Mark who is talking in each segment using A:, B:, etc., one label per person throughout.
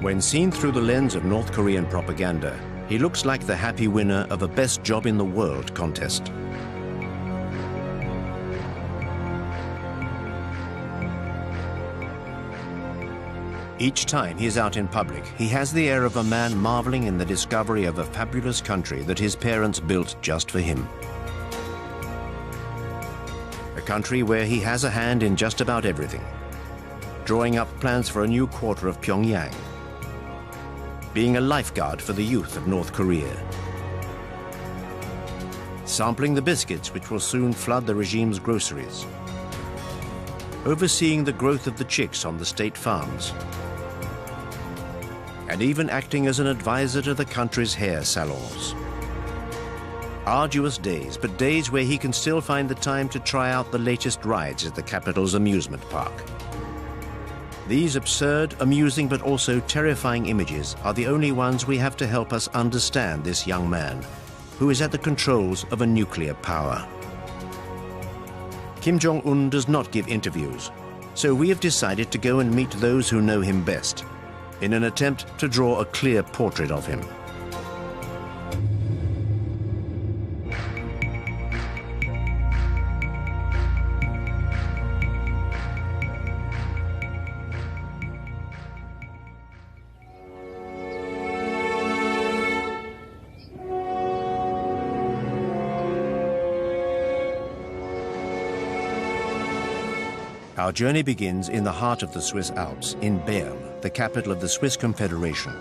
A: When seen through the lens of North Korean propaganda, he looks like the happy winner of a Best Job in the World contest. Each time he is out in public, he has the air of a man marveling in the discovery of a fabulous country that his parents built just for him. A country where he has a hand in just about everything. Drawing up plans for a new quarter of Pyongyang. Being a lifeguard for the youth of North Korea. Sampling the biscuits which will soon flood the regime's groceries. Overseeing the growth of the chicks on the state farms. And even acting as an advisor to the country's hair salons. Arduous days, but days where he can still find the time to try out the latest rides at the capital's amusement park. These absurd, amusing, but also terrifying images are the only ones we have to help us understand this young man, who is at the controls of a nuclear power. Kim Jong-un does not give interviews, so we have decided to go and meet those who know him best, in an attempt to draw a clear portrait of him. Our journey begins in the heart of the Swiss Alps, in Bern, the capital of the Swiss Confederation.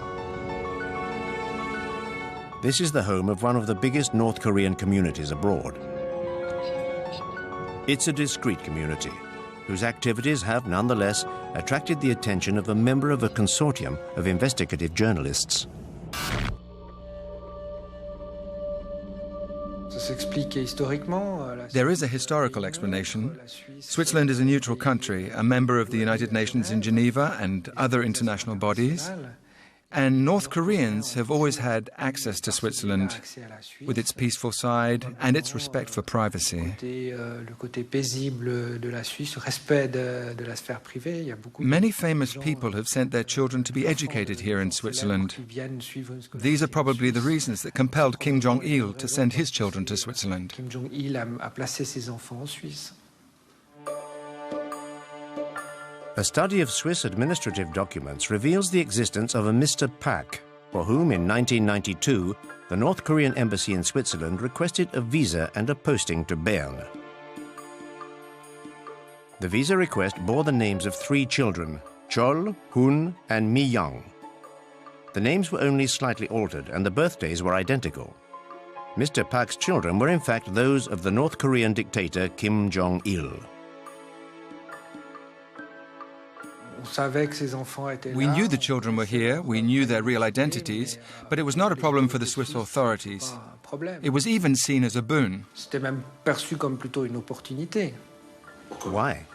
A: This is the home of one of the biggest North Korean communities abroad. It's a discreet community, whose activities have nonetheless attracted the attention of a member of a consortium of investigative journalists.
B: There is a historical explanation. Switzerland is a neutral country, a member of the United Nations in Geneva and other international bodies. And North Koreans have always had access to Switzerland, with its peaceful side and its respect for privacy. Many famous people have sent their children to be educated here in Switzerland. These are probably the reasons that compelled Kim Jong-il to send his children to Switzerland.
A: A study of Swiss administrative documents reveals the existence of a Mr. Pak, for whom in 1992 the North Korean embassy in Switzerland requested a visa and a posting to Bern. The visa request bore the names of 3 children, Chol, Hun, and Mi Young. The names were only slightly altered and the birthdays were identical. Mr. Pak's children were in fact those of the North Korean dictator Kim Jong-il.
B: We knew the children were here, we knew their real identities, but it was not a problem for the Swiss authorities. It was even seen as a boon.
A: Why?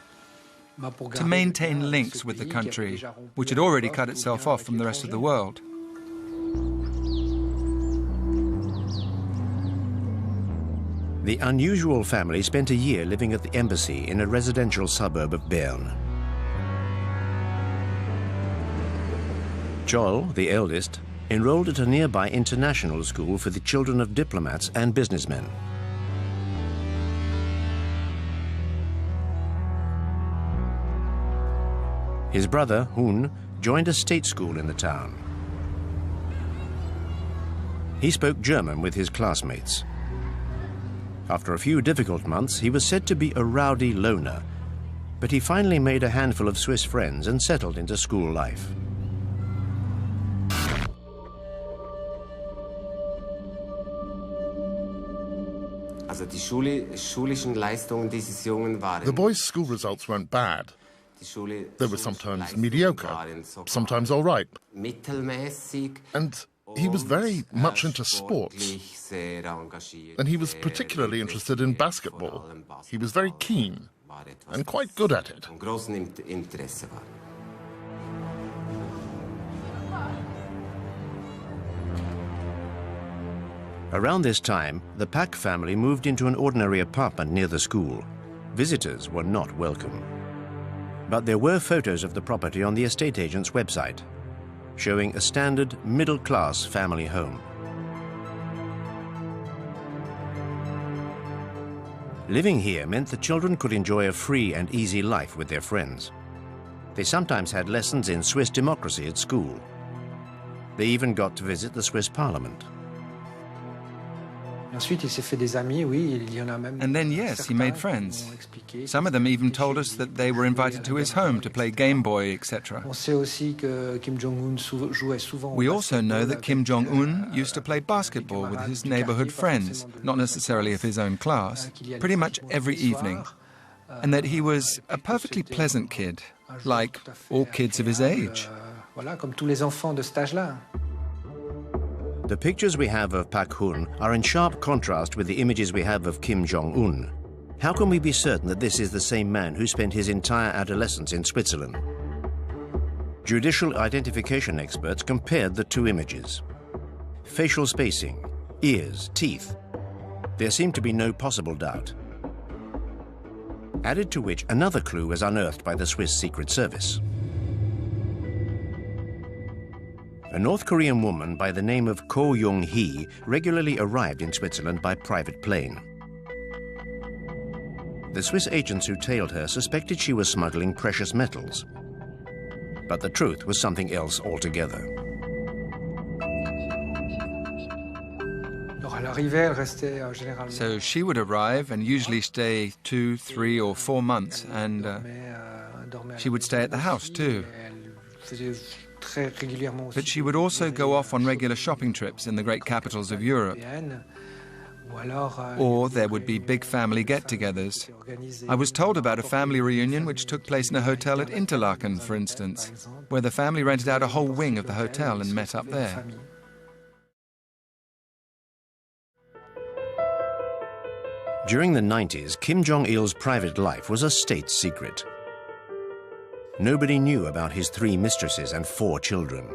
B: To maintain links with the country, which had already cut itself off from the rest of the world.
A: The unusual family spent a year living at the embassy in a residential suburb of Bern. Chol, the eldest, enrolled at a nearby international school for the children of diplomats and businessmen. His brother, Hun, joined a state school in the town. He spoke German with his classmates. After a few difficult months, he was said to be a rowdy loner, but he finally made a handful of Swiss friends and settled into school life.
C: The boys' school results weren't bad. They were sometimes mediocre, sometimes all right. And he was very much into sports. And he was particularly interested in basketball. He was very keen and quite good at it.
A: Around this time, the Pak family moved into an ordinary apartment near the school. Visitors were not welcome. But there were photos of the property on the estate agent's website. showing a standard middle-class family home. Living here meant the children could enjoy a free and easy life with their friends. They sometimes had lessons in Swiss democracy at school. They even got to visit the Swiss Parliament.
B: And then, yes, he made friends. Some of them even told us that they were invited to his home to play Game Boy, etc. We also know that Kim Jong-un used to play basketball with his neighborhood friends, not necessarily of his own class, pretty much every evening. And that he was a perfectly pleasant kid, like all kids of his age.
A: The pictures we have of Pak Hun are in sharp contrast with the images we have of Kim Jong-un. How can we be certain that this is the same man who spent his entire adolescence in Switzerland? Judicial identification experts compared the two images. Facial spacing, ears, teeth. There seemed to be no possible doubt. Added to which, another clue was unearthed by the Swiss Secret Service. A North Korean woman by the name of Ko Young-hee regularly arrived in Switzerland by private plane. The Swiss agents who tailed her suspected she was smuggling precious metals. But the truth was something else altogether.
B: So she would arrive and usually stay 2, 3 or 4 months, and she would stay at the house too. But she would also go off on regular shopping trips in the great capitals of Europe. Or there would be big family get-togethers. I was told about a family reunion which took place in a hotel at Interlaken, for instance, where the family rented out a whole wing of the hotel and met up there.
A: During the 90s, Kim Jong-il's private life was a state secret. Nobody knew about his 3 mistresses and 4 children.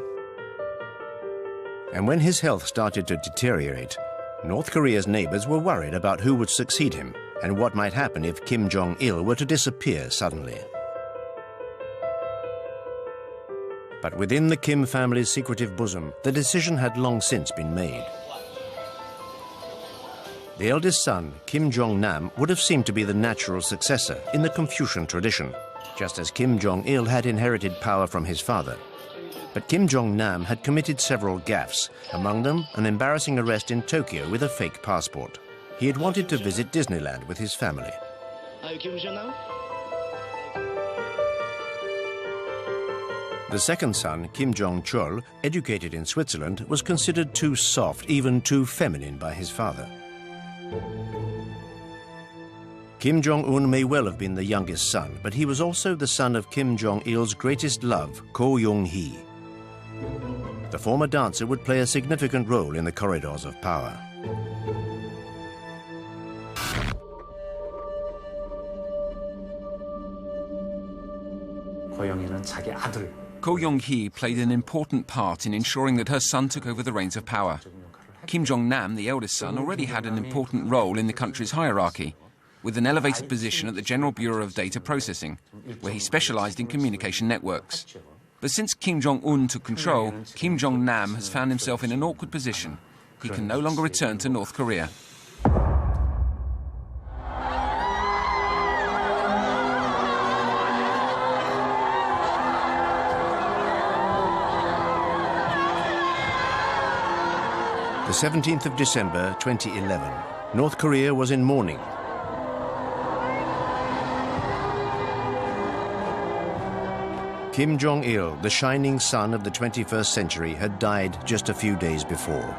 A: And when his health started to deteriorate, North Korea's neighbors were worried about who would succeed him and what might happen if Kim Jong-il were to disappear suddenly. But within the Kim family's secretive bosom, the decision had long since been made. The eldest son, Kim Jong-nam, would have seemed to be the natural successor in the Confucian tradition, just as Kim Jong-il had inherited power from his father. But Kim Jong-nam had committed several gaffes, among them an embarrassing arrest in Tokyo with a fake passport. He had wanted to visit Disneyland with his family.
D: Are you Kim Jong-nam?
A: The second son, Kim Jong-chol, educated in Switzerland, was considered too soft, even too feminine by his father. Kim Jong-un may well have been the youngest son, but he was also the son of Kim Jong-il's greatest love, Ko Young-hee. The former dancer would play a significant role in the corridors of power.
E: Ko Young-hee played an important part in ensuring that her son took over the reins of power. Kim Jong-nam, the eldest son, already had an important role in the country's hierarchy, with an elevated position at the General Bureau of Data Processing, where he specialized in communication networks. But since Kim Jong-un took control, Kim Jong-nam has found himself in an awkward position. He can no longer return to North Korea.
A: The 17th of December 2011, North Korea was in mourning. Kim Jong-il, the shining sun of the 21st century, had died just a few days before.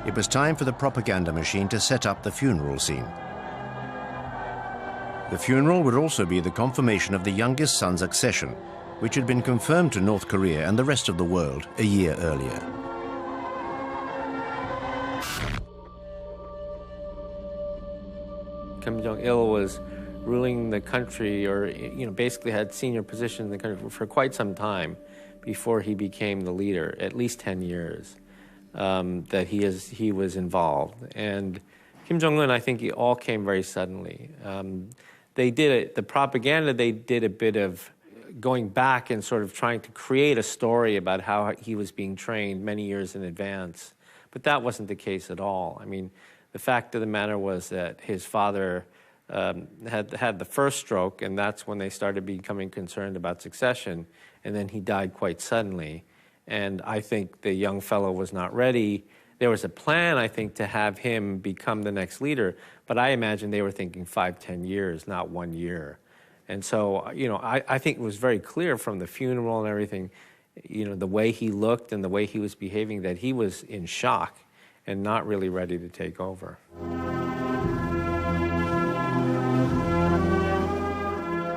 A: It was time for the propaganda machine to set up the funeral scene. The funeral would also be the confirmation of the youngest son's accession, which had been confirmed to North Korea and the rest of the world a year earlier.
F: Kim Jong-il was ruling the country, or basically had senior position in the country for quite some time before he became the leader, at least 10 years that he was involved. And Kim Jong-un, I think, it all came very suddenly. The propaganda, they did a bit of going back and sort of trying to create a story about how he was being trained many years in advance. But that wasn't the case at all. I mean, the fact of the matter was that his father had the first stroke, and that's when they started becoming concerned about succession, and then he died quite suddenly. And I think the young fellow was not ready. There was a plan, I think, to have him become the next leader, but I imagine they were thinking 5-10 years, not 1 year. And so, you know, I think it was very clear from the funeral and everything, you know, the way he looked and the way he was behaving, that he was in shock and not really ready to take over.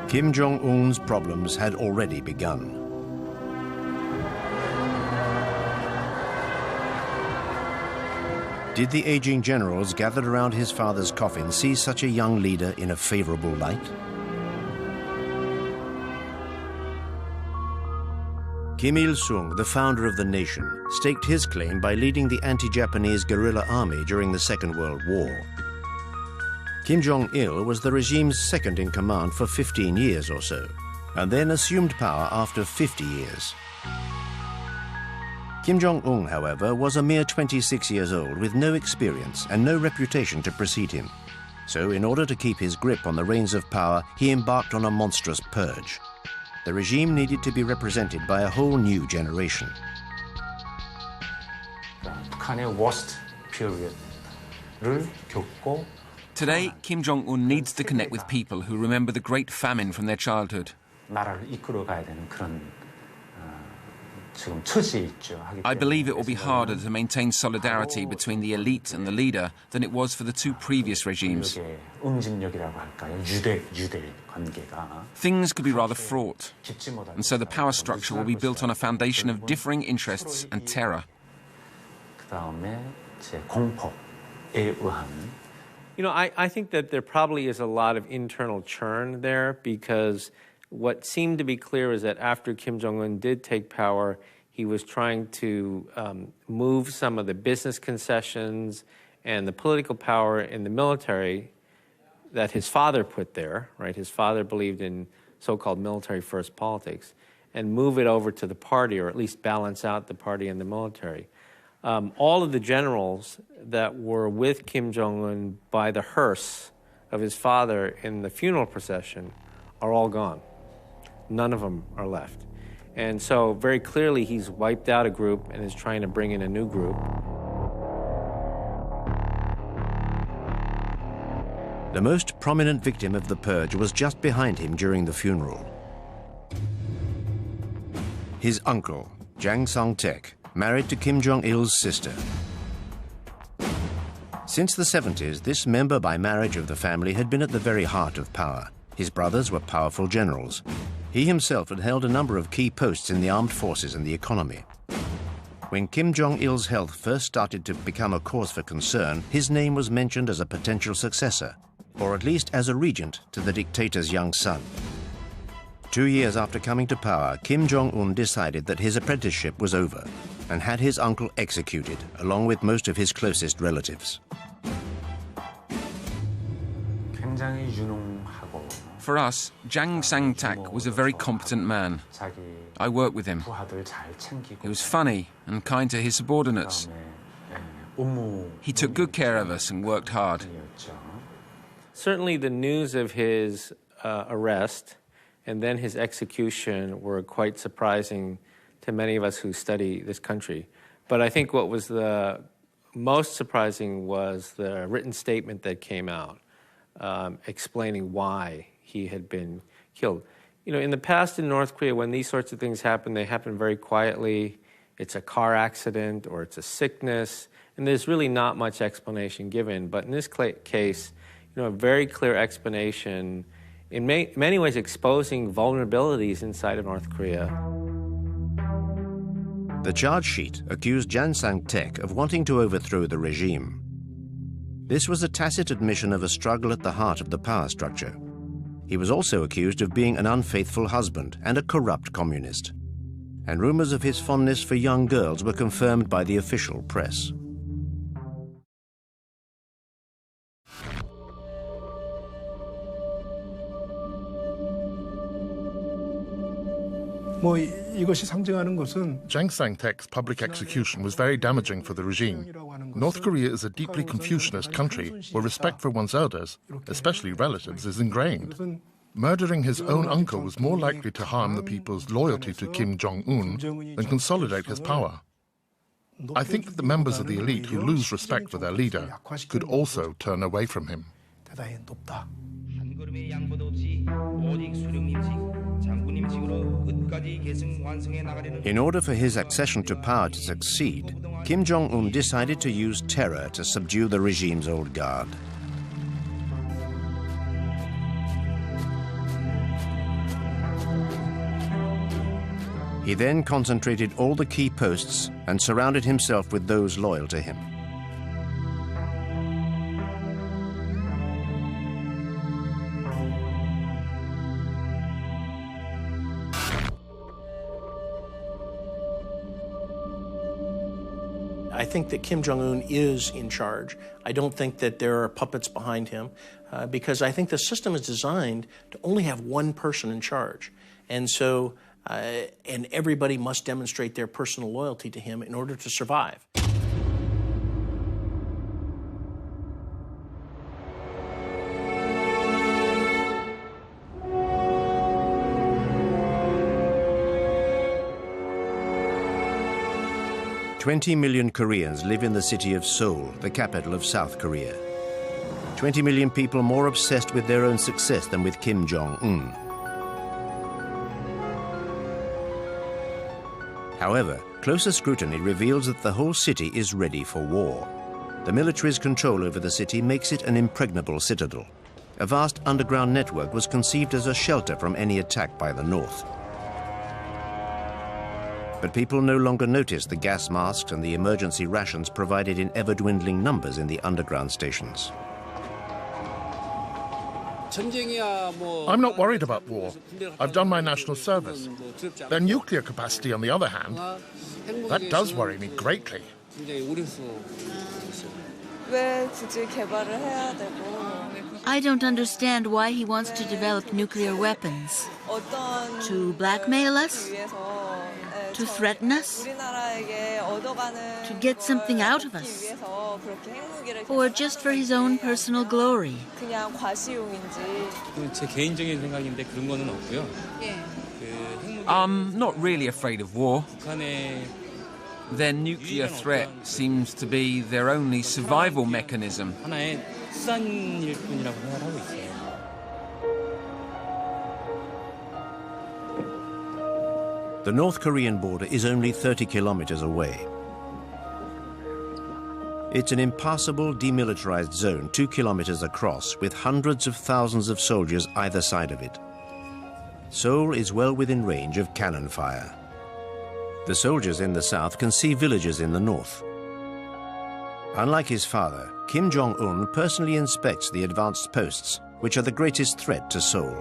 A: Kim Jong-un's problems had already begun. Did the aging generals gathered around his father's coffin see such a young leader in a favorable light? Kim Il-sung, the founder of the nation, staked his claim by leading the anti-Japanese guerrilla army during the Second World War. Kim Jong-il was the regime's second in command for 15 years or so, and then assumed power after 50 years. Kim Jong-un, however, was a mere 26 years old with no experience and no reputation to precede him. So in order to keep his grip on the reins of power, he embarked on a monstrous purge. The regime needed to be represented by a whole new generation.
D: 북한의 worst period를 겪고
E: Today, Kim Jong-un needs to connect with people who remember the great famine from their childhood.
D: 나라를 이끌어가야 되는 그런 지금 처지에 있죠.
E: I believe it will be harder to maintain solidarity between the elite and the leader than it was for the two previous regimes.
D: 응집력이라고 할까요? 유대 관계가
E: Things could be rather fraught, and so the power structure will be built on a foundation of differing interests and terror.
D: 그다음에 이제 공포에 의한.
F: You know, I think that there probably is a lot of internal churn there, because what seemed to be clear is that after Kim Jong-un did take power, he was trying to move some of the business concessions and the political power in the military that his father put there, right? His father believed in so-called military-first politics, and move it over to the party, or at least balance out the party and the military. All of the generals that were with Kim Jong-un by the hearse of his father in the funeral procession are all gone. None of them are left. And so very clearly he's wiped out a group and is trying to bring in a new group.
A: The most prominent victim of the purge was just behind him during the funeral. His uncle, Jang Song-taek, married to Kim Jong-il's sister. Since the 70s, this member by marriage of the family had been at the very heart of power. His brothers were powerful generals. He himself had held a number of key posts in the armed forces and the economy. When Kim Jong-il's health first started to become a cause for concern, his name was mentioned as a potential successor, or at least as a regent to the dictator's young son. 2 years after coming to power, Kim Jong-un decided that his apprenticeship was over and had his uncle executed, along with most of his closest relatives.
D: 굉장히 유능하고
E: For us, Jang Sang-tak was a very competent man.
D: 자기
E: I worked with him.
D: 부하들 잘 챙기고
E: He was funny and kind to his subordinates.
D: 업무
E: He took good care of us and worked hard.
D: 이었죠.
F: Certainly the news of his arrest and then his execution were quite surprising to many of us who study this country. But I think what was the most surprising was the written statement that came out explaining why he had been killed. You know, in the past in North Korea, when these sorts of things happen, they happen very quietly. It's a car accident or it's a sickness, and there's really not much explanation given. But in this case, you know, a very clear explanation, in many ways exposing vulnerabilities inside of North Korea.
A: The charge sheet accused Jang Sang-taek of wanting to overthrow the regime. This was a tacit admission of a struggle at the heart of the power structure. He was also accused of being an unfaithful husband and a corrupt communist. And rumors of his fondness for young girls were confirmed by the official press.
C: Jang Sang-tek's public execution was very damaging for the regime. North Korea is a deeply Confucianist country where respect for one's elders, especially relatives, is ingrained. Murdering his own uncle was more likely to harm the people's loyalty to Kim Jong-un than consolidate his power. I think that the members of the elite who lose respect for their leader could also turn away from him.
A: In order for his accession to power to succeed, Kim Jong-un decided to use terror to subdue the regime's old guard. He then concentrated all the key posts and surrounded himself with those loyal to him.
G: I think that Kim Jong-un is in charge. I don't think that there are puppets behind him because I think the system is designed to only have one person in charge. And so, and everybody must demonstrate their personal loyalty to him in order to survive.
A: "20 million Koreans live in the city of Seoul, the capital of South Korea. 20 million people more obsessed with their own success than with Kim Jong-un. However, closer scrutiny reveals that the whole city is ready for war. The military's control over the city makes it an impregnable citadel. A vast underground network was conceived as a shelter from any attack by the North. But people no longer notice the gas masks and the emergency rations provided in ever-dwindling numbers in the underground stations.
C: I'm not worried about war. I've done my national service. Their nuclear capacity, on the other hand, that does worry me greatly.
H: I don't understand why he wants to develop nuclear weapons. To blackmail us? To threaten us? To get something out of us? Or just for his own personal glory?
E: I'm not really afraid of war. Their nuclear threat seems to be their only survival mechanism.
A: The North Korean border is only 30 kilometers away. It's an impassable, demilitarized zone 2 kilometers across, with hundreds of thousands of soldiers either side of it. Seoul is well within range of cannon fire. The soldiers in the south can see villages in the north. Unlike his father, Kim Jong-un personally inspects the advanced posts, which are the greatest threat to Seoul.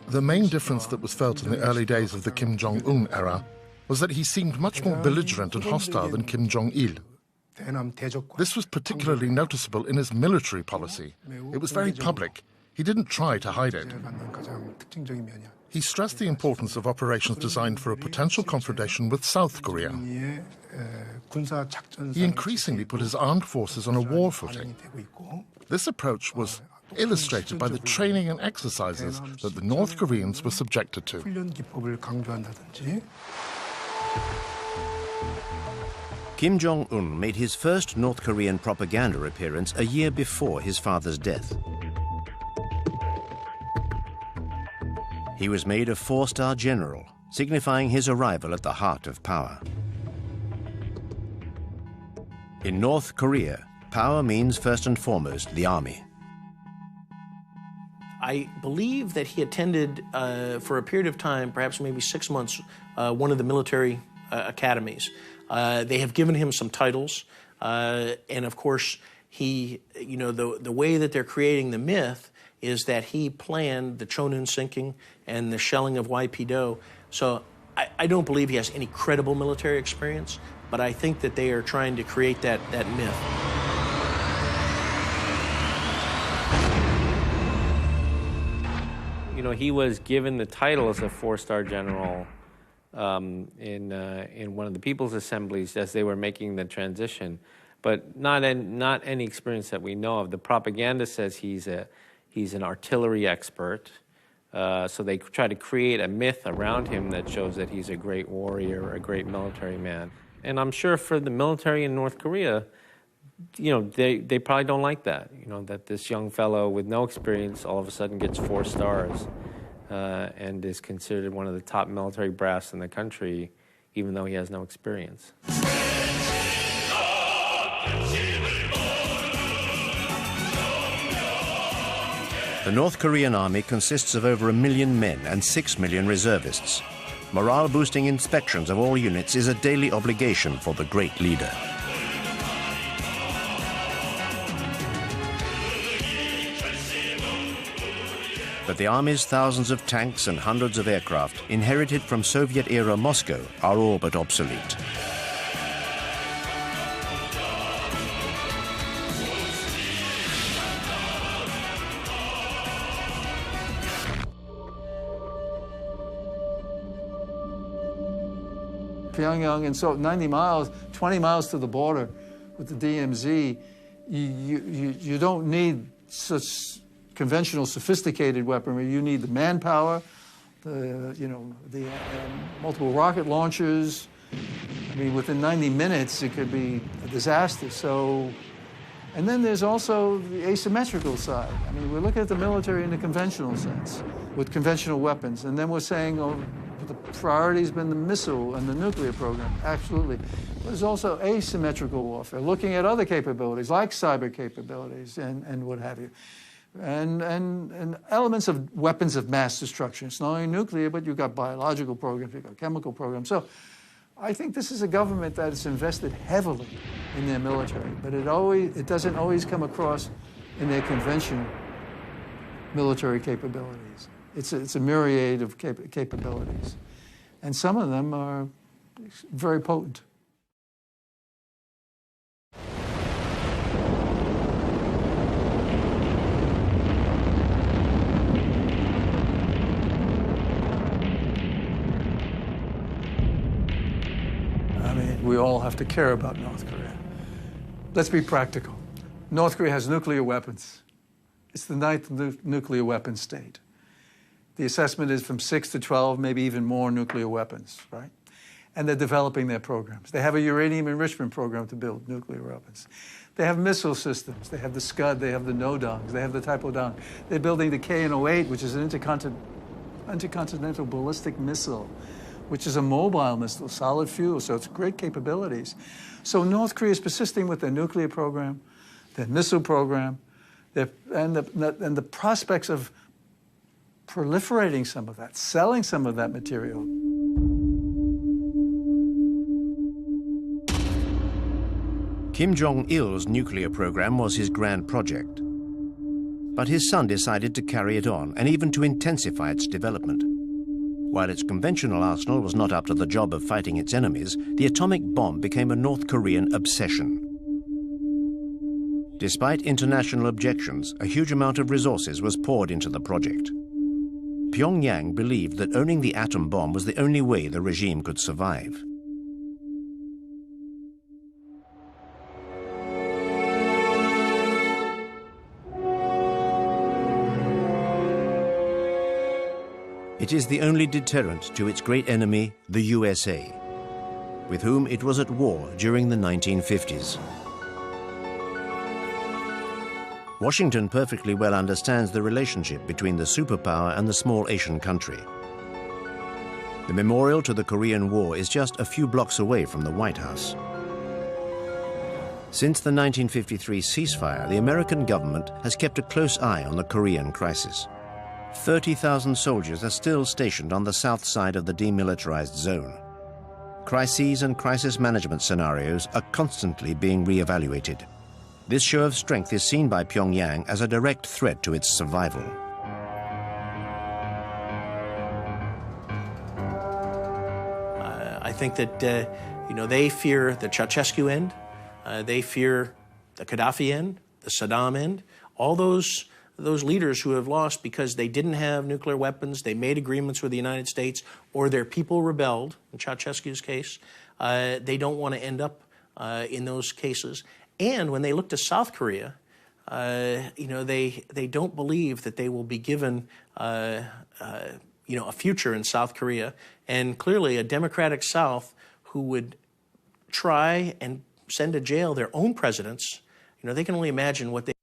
C: The main difference that was felt in the early days of the Kim Jong-un era was that he seemed much more belligerent and hostile than Kim Jong-il. This was particularly noticeable in his military policy. It was very public. He didn't try to hide it. He stressed the importance of operations designed for a potential confrontation with South Korea. He increasingly put his armed forces on a war footing. This approach was illustrated by the training and exercises that the North Koreans were subjected to.
A: Kim Jong-un made his first North Korean propaganda appearance a year before his father's death. He was made a 4-star general, signifying his arrival at the heart of power. In North Korea, power means first and foremost the army.
G: I believe that he attended, for a period of time, perhaps maybe 6 months, one of the military academies. They have given him some titles, and of course, he, you know, the way that they're creating the myth is that he planned the Cheonun sinking and the shelling of YP-do. So I don't believe he has any credible military experience, but I think that they are trying to create that myth.
F: You know, he was given the title as a 4-star general in one of the People's Assemblies as they were making the transition, but not any experience that we know of. The propaganda says he's an artillery expert, so they try to create a myth around him that shows that he's a great warrior, a great military man. And I'm sure for the military in North Korea, you know, they probably don't like that, you know, that this young fellow with no experience all of a sudden gets 4 stars and is considered one of the top military brass in the country, even though he has no experience.
A: The North Korean army consists of over 1 million men and 6 million reservists. Morale-boosting inspections of all units is a daily obligation for the great leader. But the army's thousands of tanks and hundreds of aircraft, inherited from Soviet-era Moscow, are all but obsolete.
I: Pyongyang, and so 90 miles, 20 miles to the border with the DMZ, you don't need such conventional, sophisticated weaponry. You need the manpower, the multiple rocket launchers. I mean, within 90 minutes, it could be a disaster. So, and then there's also the asymmetrical side. I mean, we're looking at the military in the conventional sense, with conventional weapons, and then we're saying, oh, the priority's been the missile and the nuclear program. Absolutely. There's also asymmetrical warfare, looking at other capabilities, like cyber capabilities and what have you. And elements of weapons of mass destruction. It's not only nuclear, but you've got biological programs, you've got chemical programs. So I think this is a government that has invested heavily in their military, but it doesn't always come across in their conventional military capabilities. It's a myriad of capabilities, and some of them are very potent. I mean, we all have to care about North Korea. Let's be practical. North Korea has nuclear weapons. It's the 9th nuclear weapon state. The assessment is from 6 to 12, maybe even more nuclear weapons, right? And they're developing their programs. They have a uranium enrichment program to build nuclear weapons. They have missile systems. They have the Scud, they have the Nodongs, they have the Taepodong. They're building the KN-08, which is an intercontinental ballistic missile, which is a mobile missile, solid fuel, so it's great capabilities. So North Korea is persisting with their nuclear program, their missile program, and the prospects of proliferating some of that, selling some of that material.
A: Kim Jong-il's nuclear program was his grand project. But his son decided to carry it on and even to intensify its development. While its conventional arsenal was not up to the job of fighting its enemies, the atomic bomb became a North Korean obsession. Despite international objections, a huge amount of resources was poured into the project. Pyongyang believed that owning the atom bomb was the only way the regime could survive. It is the only deterrent to its great enemy, the USA, with whom it was at war during the 1950s. Washington perfectly well understands the relationship between the superpower and the small Asian country. The memorial to the Korean War is just a few blocks away from the White House. Since the 1953 ceasefire, the American government has kept a close eye on the Korean crisis. 30,000 soldiers are still stationed on the south side of the demilitarized zone. Crises and crisis management scenarios are constantly being re-evaluated. This show of strength is seen by Pyongyang as a direct threat to its survival.
G: I think that, they fear the Ceausescu end. They fear the Gaddafi end, the Saddam end. All those those leaders who have lost because they didn't have nuclear weapons, they made agreements with the United States, or their people rebelled, in Ceausescu's case, they don't want to end up in those cases. And when they look to South Korea, they don't believe that they will be given a future in South Korea. And clearly a democratic South who would try and send to jail their own presidents, they can only imagine what they...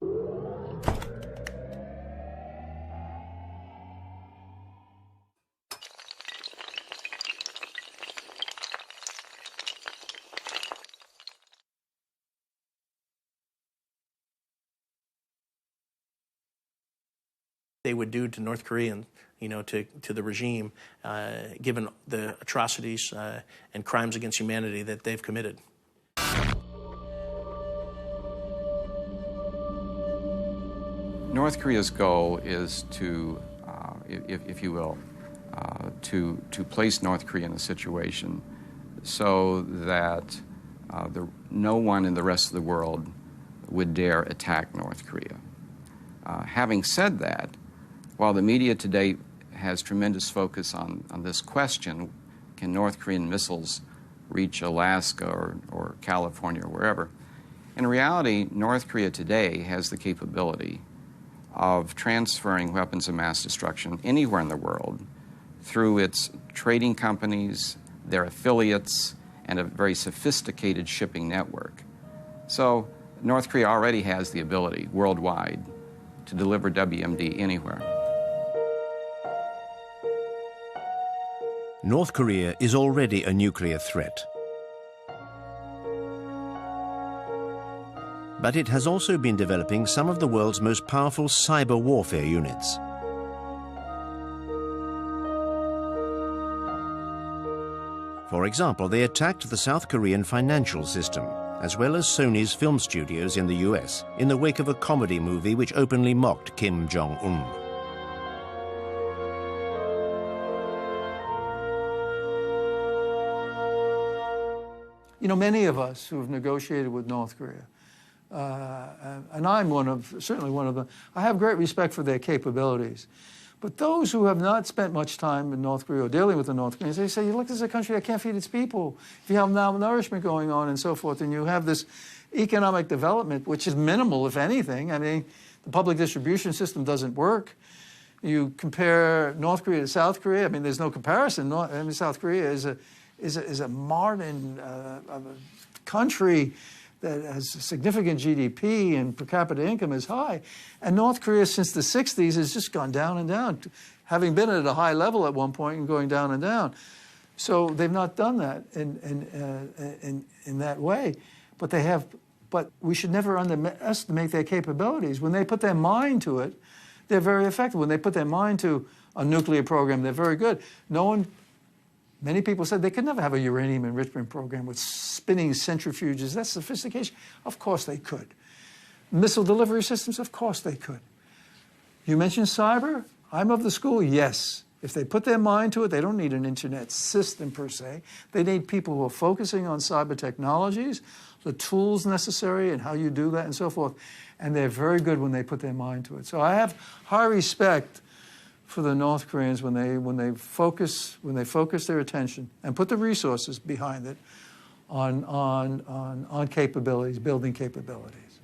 G: they would do to North Korean, to the regime, given the atrocities and crimes against humanity that they've committed.
J: North Korea's goal is to, if you will, to place North Korea in a situation so that no one in the rest of the world would dare attack North Korea. Having said that, while the media today has tremendous focus on this question, can North Korean missiles reach Alaska or California or wherever, in reality, North Korea today has the capability of transferring weapons of mass destruction anywhere in the world through its trading companies, their affiliates, and a very sophisticated shipping network. So North Korea already has the ability worldwide to deliver WMD anywhere.
A: North Korea is already a nuclear threat. But it has also been developing some of the world's most powerful cyber warfare units. For example, they attacked the South Korean financial system, as well as Sony's film studios in the US, in the wake of a comedy movie which openly mocked Kim Jong-un.
I: Many of us who have negotiated with North Korea, and I'm certainly one of them, I have great respect for their capabilities. But those who have not spent much time in North Korea or dealing with the North Koreans, they say, look, this is a country that can't feed its people. If you have malnourishment going on and so forth, and you have this economic development, which is minimal, if anything. I mean, the public distribution system doesn't work. You compare North Korea to South Korea, I mean, there's no comparison. South Korea is a modern country that has significant GDP and per capita income is high. And North Korea, since the 60s, has just gone down and down, having been at a high level at one point and going down and down. So they've not done that in that way. But they have. But we should never underestimate their capabilities. When they put their mind to it, they're very effective. When they put their mind to a nuclear program, they're very good. Many people said they could never have a uranium enrichment program with spinning centrifuges. That's sophistication. Of course they could. Missile delivery systems, of course they could. You mentioned cyber. I'm of the school, yes. If they put their mind to it, they don't need an internet system per se. They need people who are focusing on cyber technologies, the tools necessary and how you do that and so forth. And they're very good when they put their mind to it. So I have high respect for the North Koreans when they focus their attention and put the resources behind it on capabilities, building capabilities.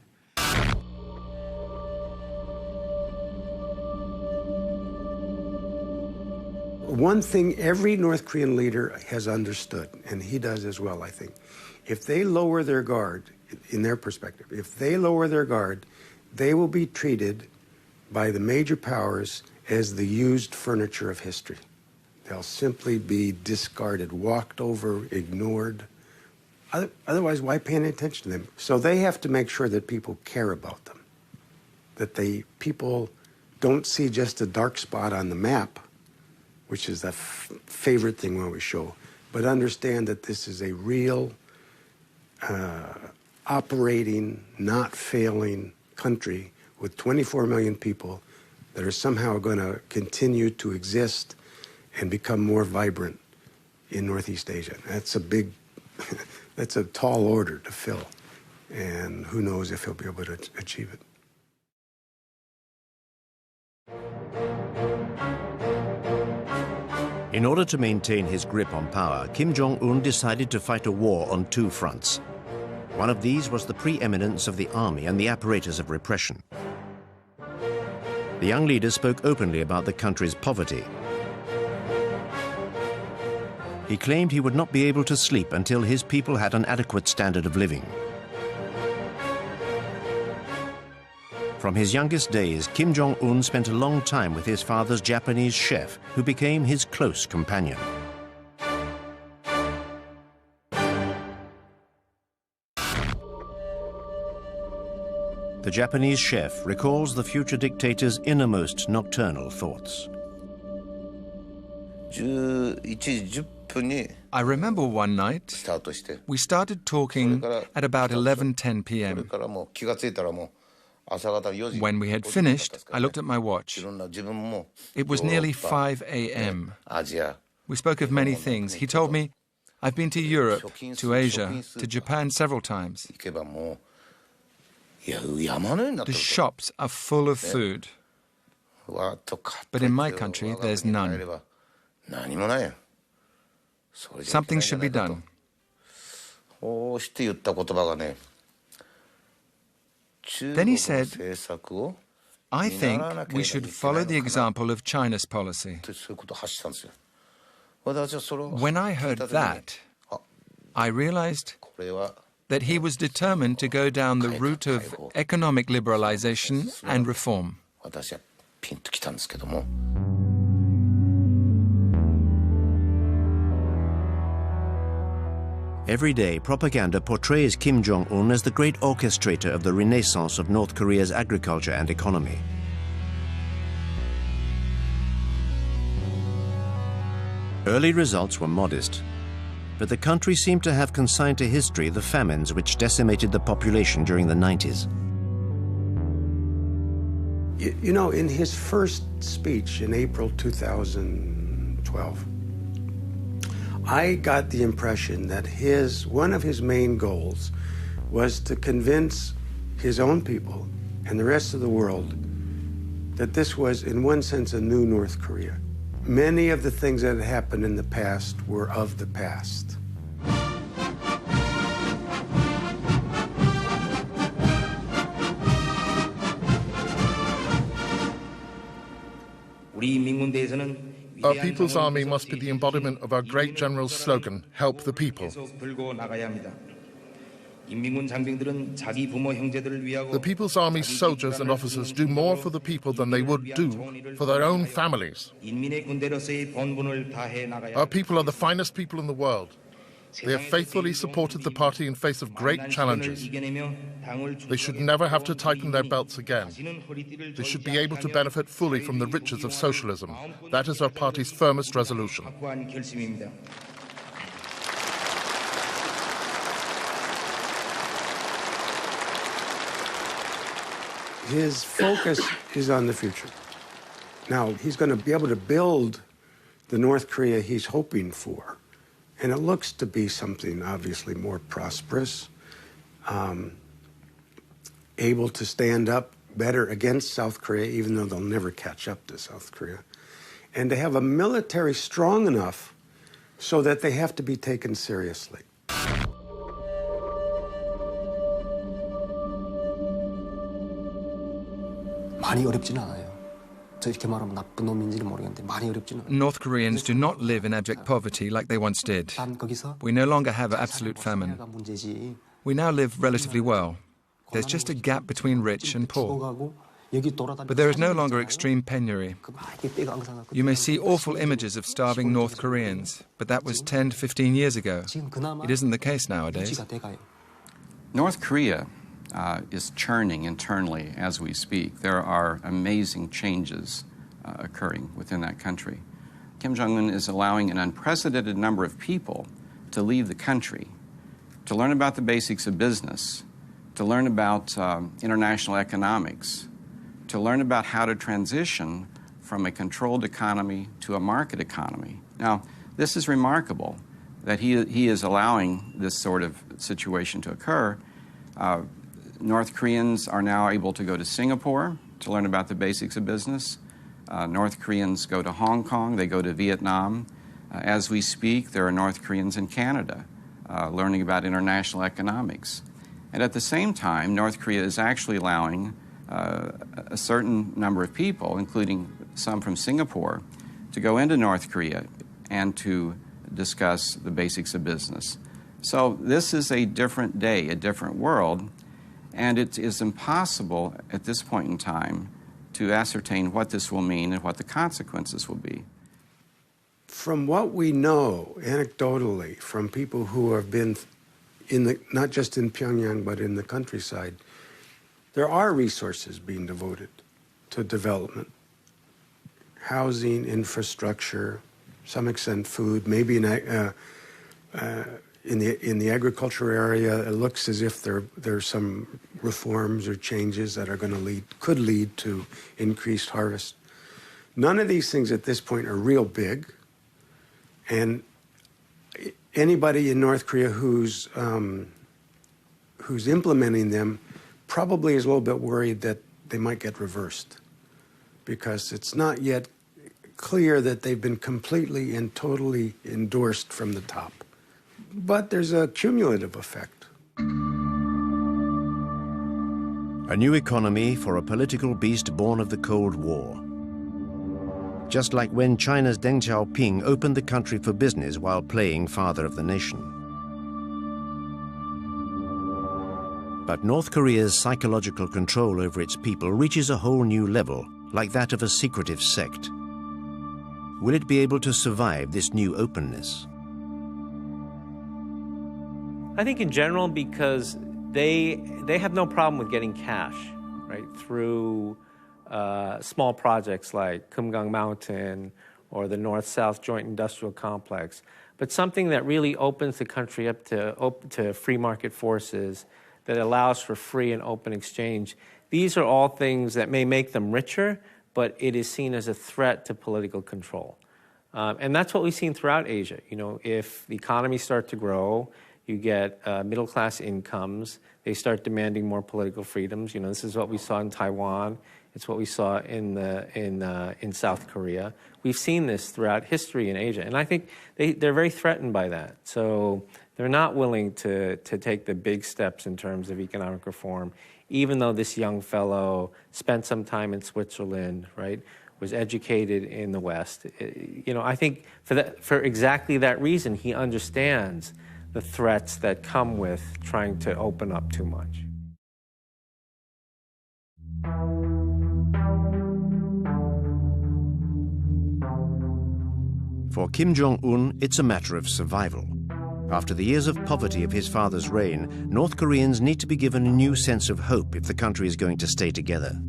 K: One thing every North Korean leader has understood, and he does as well, I think, if they lower their guard, in their perspective, if they lower their guard, they will be treated by the major powers as the used furniture of history. They'll simply be discarded, walked over, ignored. Otherwise, why pay any attention to them? So they have to make sure that people care about them, that people don't see just a dark spot on the map, which is the favorite thing when we show, but understand that this is a real, operating, not failing country with 24 million people that are somehow going to continue to exist and become more vibrant in Northeast Asia. That's a big, that's a tall order to fill, and who knows if he'll be able to achieve it.
A: In order to maintain his grip on power, Kim Jong-un decided to fight a war on two fronts. One of these was the preeminence of the army and the apparatus of repression. The young leader spoke openly about the country's poverty. He claimed he would not be able to sleep until his people had an adequate standard of living. From his youngest days, Kim Jong-un spent a long time with his father's Japanese chef, who became his close companion. The Japanese chef recalls the future dictator's innermost nocturnal thoughts.
B: I remember one night we started talking at about 11:10 p.m. When we had finished, I looked at my watch. It was nearly 5 a.m. We spoke of many things. He told me, I've been to Europe, to Asia, to Japan several times. The shops are full of food. But in my country, there's none. Something should be done. Then he said, I think we should follow the example of China's policy. When I heard that, I realized that he was determined to go down the route of economic liberalization and reform.
A: Every day, propaganda portrays Kim Jong-un as the great orchestrator of the renaissance of North Korea's agriculture and economy. Early results were modest, but the country seemed to have consigned to history the famines which decimated the population during the 90s.
K: You know, in his first speech in April 2012, I got the impression that one of his main goals was to convince his own people and the rest of the world that this was, in one sense, a new North Korea. Many of the things that had happened in the past were of the past.
C: Our People's Army must be the embodiment of our great general's slogan, help the people. The People's Army's soldiers and officers do more for the people than they would do for their own families. Our people are the finest people in the world. They have faithfully supported the party in face of great challenges. They should never have to tighten their belts again. They should be able to benefit fully from the riches of socialism. That is our party's firmest resolution.
K: His focus is on the future. Now, he's going to be able to build the North Korea he's hoping for. And it looks to be something obviously more prosperous, able to stand up better against South Korea, even though they'll never catch up to South Korea, and to have a military strong enough so that they have to be taken seriously.
L: 많이 어렵진 않아요.
B: North Koreans do not live in abject poverty like they once did. We no longer have absolute famine. We now live relatively well. There's just a gap between rich and poor. But there is no longer extreme penury. You may see awful images of starving North Koreans, but that was 10 to 15 years ago. It isn't the case nowadays.
J: North Korea is churning internally as we speak. There are amazing changes occurring within that country. Kim Jong-un is allowing an unprecedented number of people to leave the country, to learn about the basics of business, to learn about international economics, to learn about how to transition from a controlled economy to a market economy. Now, this is remarkable that he is allowing this sort of situation to occur. North Koreans are now able to go to Singapore to learn about the basics of business. North Koreans go to Hong Kong, they go to Vietnam, As we speak, there are North Koreans in Canada learning about international economics. And at the same time, North Korea is actually allowing a certain number of people, including some from Singapore, to go into North Korea and to discuss the basics of business. So this is a different day, a different world, and it is impossible at this point in time to ascertain what this will mean and what the consequences will be.
K: From what we know anecdotally from people who have been not just in Pyongyang but in the countryside, there are resources being devoted to development. Housing, infrastructure, some extent food, maybe in the agriculture area, it looks as if there's some reforms or changes that are could lead to increased harvest. None of these things at this point are real big, and anybody in North Korea who's implementing them probably is a little bit worried that they might get reversed, because it's not yet clear that they've been completely and totally endorsed from the top. But there's a cumulative effect.
A: A new economy for a political beast born of the Cold War. Just like when China's Deng Xiaoping opened the country for business while playing father of the nation. But North Korea's psychological control over its people reaches a whole new level, like that of a secretive sect. Will it be able to survive this new openness?
F: I think in general, because they have no problem with getting cash, right, through small projects like Kumgang Mountain or the North-South Joint Industrial Complex, but something that really opens the country up to free market forces, that allows for free and open exchange. These are all things that may make them richer, but it is seen as a threat to political control. And that's what we've seen throughout Asia. You know, if the economies start to grow, you get middle-class incomes, they start demanding more political freedoms. You know, this is what we saw in Taiwan. It's what we saw in South Korea. We've seen this throughout history in Asia, and I think they're very threatened by that. So they're not willing to take the big steps in terms of economic reform, even though this young fellow spent some time in Switzerland, right, was educated in the West. You know, I think for exactly that reason, he understands the threats that come with trying to open up too much.
A: For Kim Jong-un, it's a matter of survival. After the years of poverty of his father's reign, North Koreans need to be given a new sense of hope if the country is going to stay together.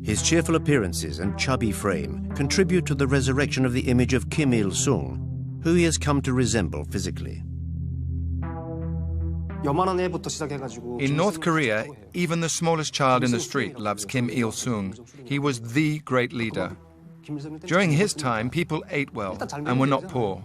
A: His cheerful appearances and chubby frame contribute to the resurrection of the image of Kim Il-sung, who he has come to resemble physically.
B: In North Korea, even the smallest child in the street loves Kim Il-sung. He was the great leader. During his time, people ate well and were not poor.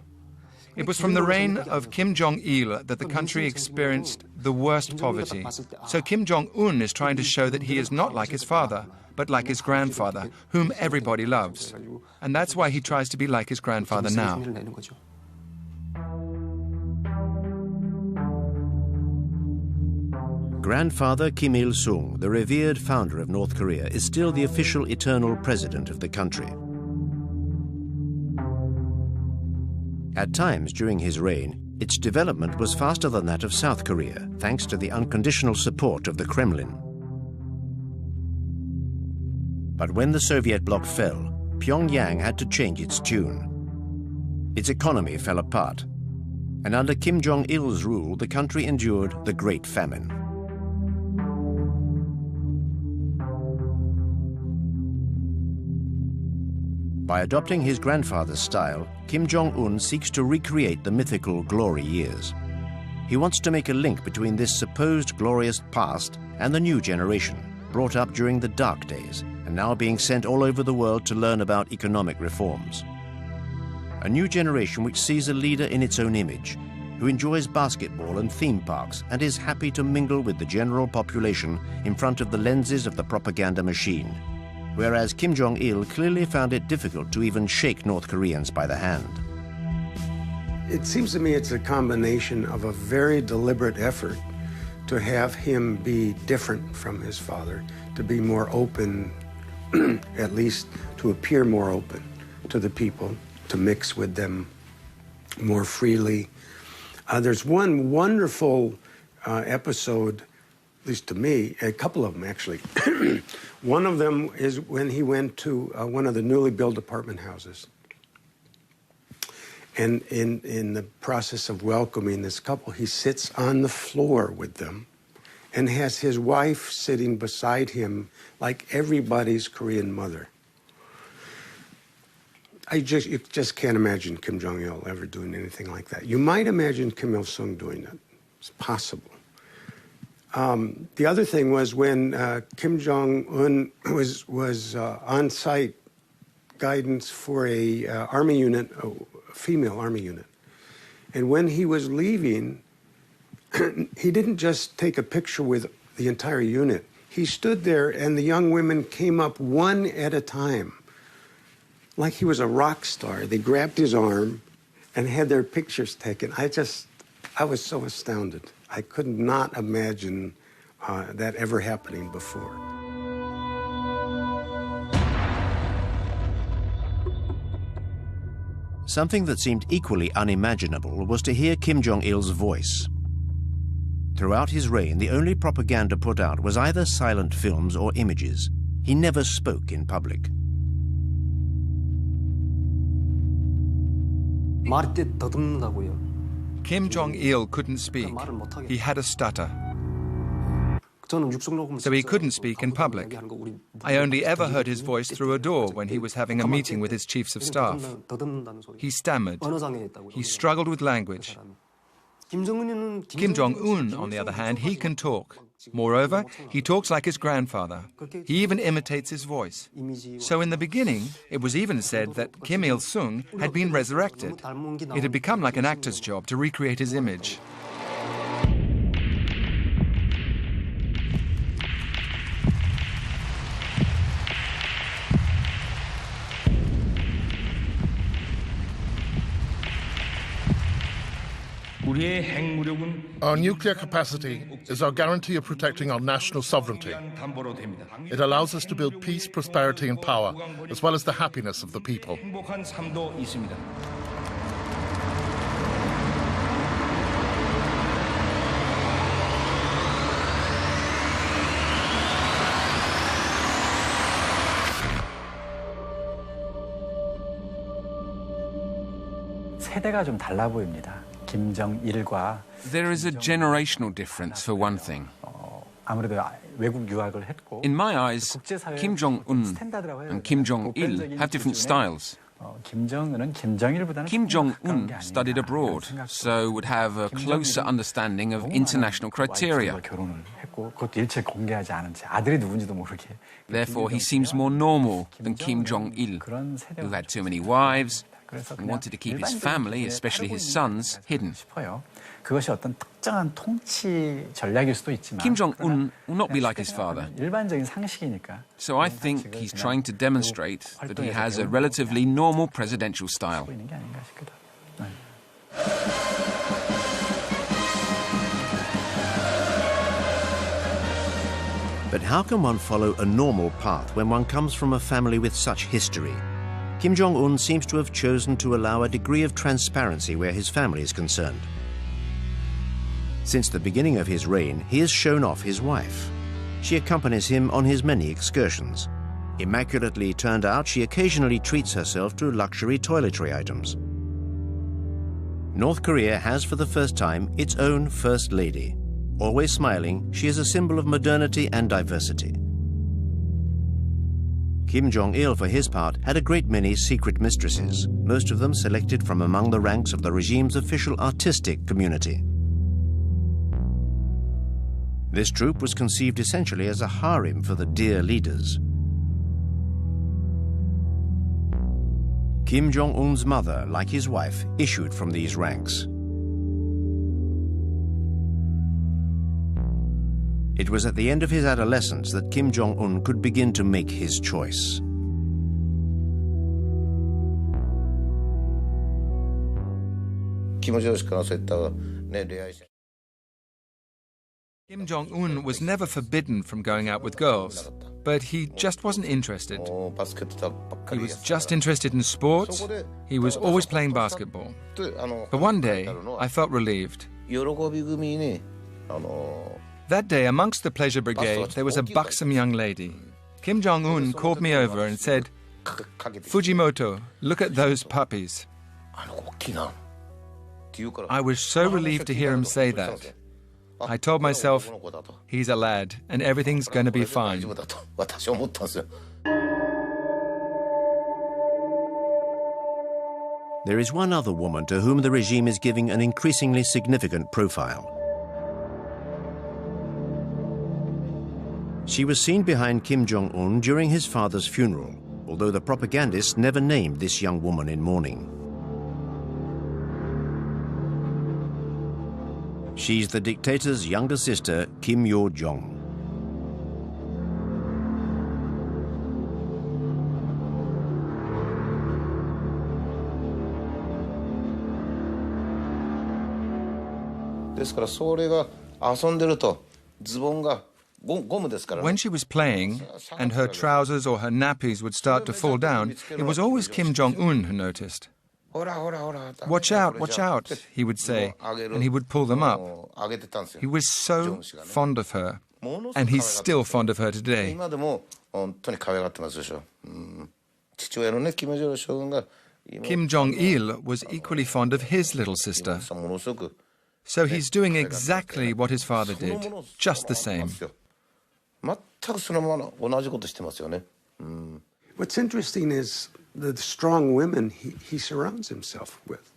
B: It was from the reign of Kim Jong-il that the country experienced the worst poverty. So Kim Jong-un is trying to show that he is not like his father, but like his grandfather, whom everybody loves. And that's why he tries to be like his grandfather now.
A: Grandfather Kim Il-sung, the revered founder of North Korea, is still the official eternal president of the country. At times during his reign, its development was faster than that of South Korea, thanks to the unconditional support of the Kremlin. But when the Soviet bloc fell, Pyongyang had to change its tune. Its economy fell apart, and under Kim Jong-il's rule, the country endured the Great Famine. By adopting his grandfather's style, Kim Jong-un seeks to recreate the mythical glory years. He wants to make a link between this supposed glorious past and the new generation, brought up during the dark days and now being sent all over the world to learn about economic reforms. A new generation which sees a leader in its own image, who enjoys basketball and theme parks and is happy to mingle with the general population in front of the lenses of the propaganda machine. Whereas Kim Jong-il clearly found it difficult to even shake North Koreans by the hand.
K: It seems to me it's a combination of a very deliberate effort to have him be different from his father, to be more open, at least to appear more open to the people, to mix with them more freely. There's one wonderful episode, at least to me, a couple of them actually. One of them is when he went to one of the newly built apartment houses. And in the process of welcoming this couple, he sits on the floor with them and has his wife sitting beside him like everybody's Korean mother. You just can't imagine Kim Jong-il ever doing anything like that. You might imagine Kim Il-sung doing it. It's possible. The other thing was when Kim Jong-un was on-site guidance for a army unit, a female army unit. And when he was leaving, he didn't just take a picture with the entire unit. He stood there and the young women came up one at a time, like he was a rock star. They grabbed his arm and had their pictures taken. I was so astounded. I could not imagine that ever happening before.
A: Something that seemed equally unimaginable was to hear Kim Jong-il's voice. Throughout his reign, the only propaganda put out was either silent films or images. He never spoke in public.
B: Kim Jong-il couldn't speak. He had a stutter. So he couldn't speak in public. I only ever heard his voice through a door when he was having a meeting with his chiefs of staff. He stammered. He struggled with language. Kim Jong-un, on the other hand, he can talk. Moreover, he talks like his grandfather. He even imitates his voice. So in the beginning, it was even said that Kim Il-sung had been resurrected. It had become like an actor's job to recreate his image.
C: Our nuclear capacity is our guarantee of protecting our national sovereignty. It allows us to build peace, prosperity, and power, as well as the happiness of the people.
D: 세대가 좀 달라 보입니다. 김정일과
E: There is a generational difference, for one thing.
D: 아무래도 외국 유학을 했고
E: In my eyes, Kim Jong-un and Kim Jong-il have different styles. Kim Jong-un studied abroad, so would have a closer understanding of international criteria. Therefore, he seems more normal than Kim Jong-il, who had too many wives and wanted to keep his family, especially his sons, hidden. Kim Jong-un will not be like his father. So I think he's trying to demonstrate that he has a relatively normal presidential style.
A: But how can one follow a normal path when one comes from a family with such history? Kim Jong-un seems to have chosen to allow a degree of transparency where his family is concerned. Since the beginning of his reign, he has shown off his wife. She accompanies him on his many excursions. Immaculately turned out, she occasionally treats herself to luxury toiletry items. North Korea has for the first time its own First Lady. Always smiling, she is a symbol of modernity and diversity. Kim Jong-il, for his part, had a great many secret mistresses, most of them selected from among the ranks of the regime's official artistic community. This troupe was conceived essentially as a harem for the dear leaders. Kim Jong-un's mother, like his wife, issued from these ranks. It was at the end of his adolescence that Kim Jong-un could begin to make his choice.
B: Kim Jong-un was never forbidden from going out with girls, but he just wasn't interested. He was just interested in sports. He was always playing basketball. But one day, I felt relieved. That day, amongst the pleasure brigade, there was a buxom young lady. Kim Jong-un called me over and said, "Fujimoto, look at those puppies." I was so relieved to hear him say that. I told myself, he's a lad, and everything's going to be fine.
A: There is one other woman to whom the regime is giving an increasingly significant profile. She was seen behind Kim Jong-un during his father's funeral, although the propagandists never named this young woman in mourning. She's the dictator's younger sister, Kim Yo-jong.
B: When she was playing, and her trousers or her nappies would start to fall down, it was always Kim Jong-un who noticed. "Watch out," he would say, and he would pull them up. He was so fond of her, and he's still fond of her today. Kim Jong-il was equally fond of his little sister. So he's doing exactly what his father did, just the same.
K: What's interesting is the strong women he surrounds himself with.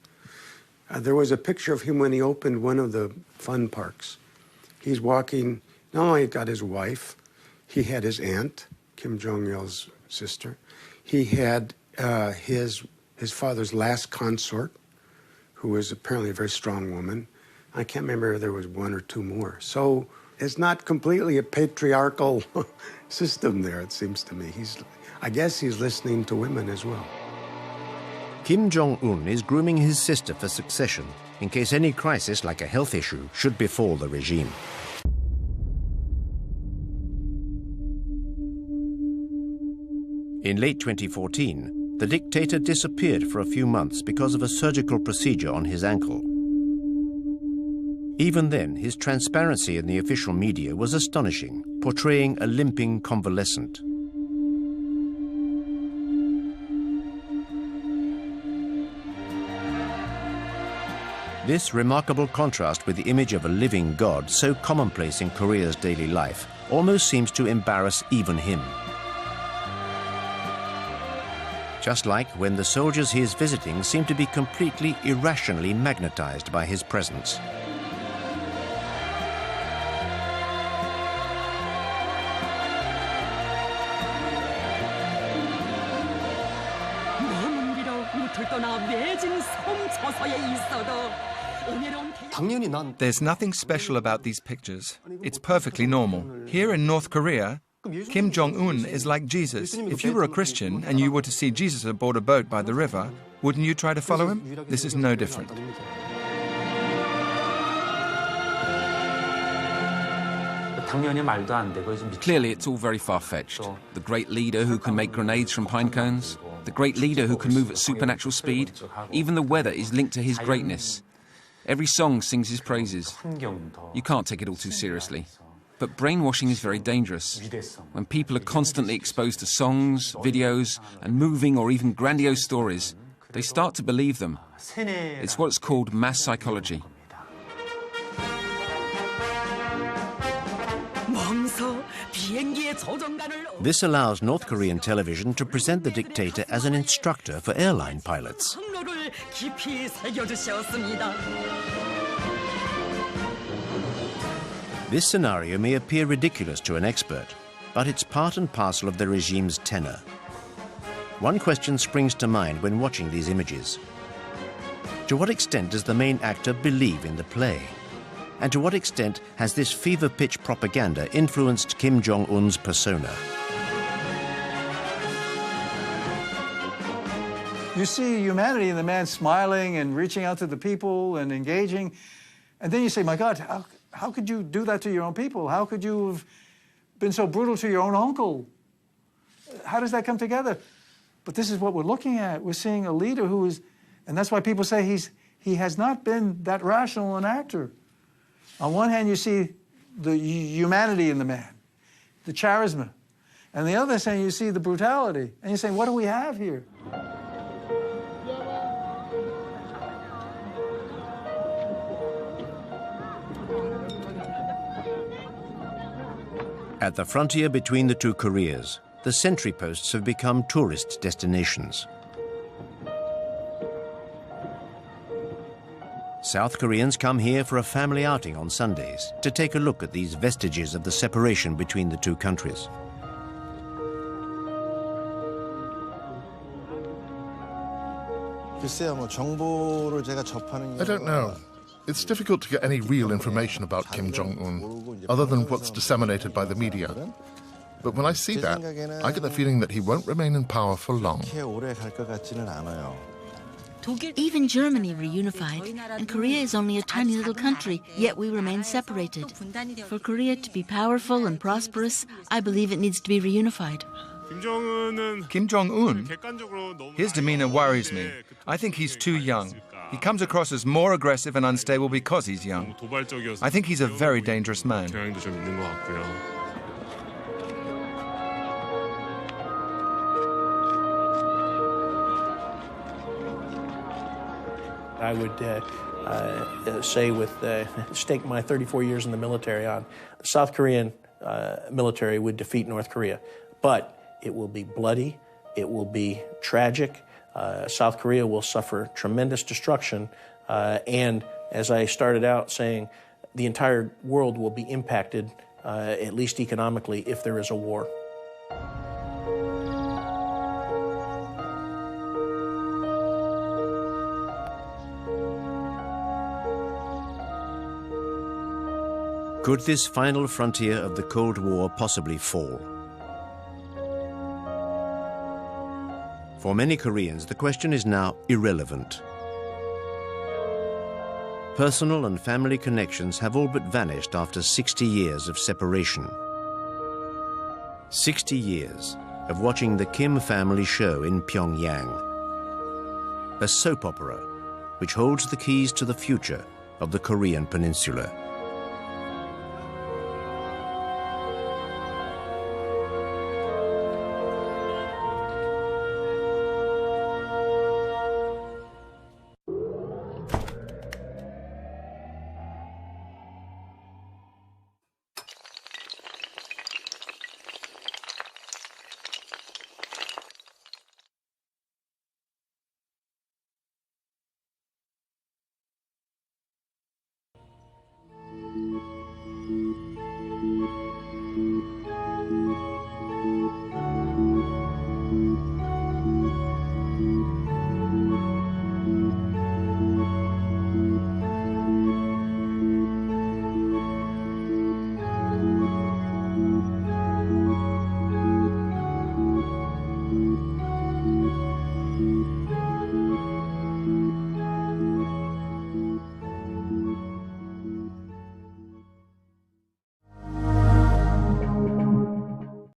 K: There was a picture of him when he opened one of the fun parks. He's walking, not only got his wife, he had his aunt, Kim Jong-il's sister. He had his father's last consort, who was apparently a very strong woman. I can't remember if there was one or two more. So it's not completely a patriarchal system there, it seems to me. I guess he's listening to women as well.
A: Kim Jong-un is grooming his sister for succession in case any crisis like a health issue should befall the regime. In late 2014, the dictator disappeared for a few months because of a surgical procedure on his ankle. Even then, his transparency in the official media was astonishing, portraying a limping convalescent. This remarkable contrast with the image of a living god, so commonplace in Korea's daily life, almost seems to embarrass even him. Just like when the soldiers he is visiting seem to be completely irrationally magnetized by his presence.
B: There's nothing special about these pictures. It's perfectly normal. Here in North Korea, Kim Jong-un is like Jesus. If you were a Christian and you were to see Jesus aboard a boat by the river, wouldn't you try to follow him? This is no different.
E: Clearly, it's all very far-fetched. The great leader who can make grenades from pine cones, the great leader who can move at supernatural speed, even the weather is linked to his greatness. Every song sings his praises. You can't take it all too seriously. But brainwashing is very dangerous. When people are constantly exposed to songs, videos, and moving or even grandiose stories, they start to believe them. It's what's called mass psychology.
A: This allows North Korean television to present the dictator as an instructor for airline pilots. This scenario may appear ridiculous to an expert, but it's part and parcel of the regime's tenor. One question springs to mind when watching these images. To what extent does the main actor believe in the play? And to what extent has this fever-pitch propaganda influenced Kim Jong-un's persona?
I: You see humanity in the man smiling and reaching out to the people and engaging. And then you say, my God, how could you do that to your own people? How could you have been so brutal to your own uncle? How does that come together? But this is what we're looking at. We're seeing a leader who is, and that's why people say he has not been that rational an actor. On one hand, you see the humanity in the man, the charisma. And the other hand, you see the brutality. And you're saying, what do we have here?
A: At the frontier between the two Koreas, the sentry posts have become tourist destinations. South Koreans come here for a family outing on Sundays to take a look at these vestiges of the separation between the two countries.
C: I don't know. It's difficult to get any real information about Kim Jong-un, other than what's disseminated by the media. But when I see that, I get the feeling that he won't remain in power for long.
H: Even Germany reunified, and Korea is only a tiny little country, yet we remain separated. For Korea to be powerful and prosperous, I believe it needs to be reunified.
B: Kim Jong-un, his demeanor worries me. I think he's too young. He comes across as more aggressive and unstable because he's young. I think he's a very dangerous man.
G: I would say stake my 34 years in the military on the South Korean military would defeat North Korea. But it will be bloody, it will be tragic. South Korea will suffer tremendous destruction, and as I started out saying, the entire world will be impacted, at least economically, if there is a war.
A: Could this final frontier of the Cold War possibly fall? For many Koreans, the question is now irrelevant. Personal and family connections have all but vanished after 60 years of separation. 60 years of watching the Kim family show in Pyongyang, a soap opera which holds the keys to the future of the Korean peninsula.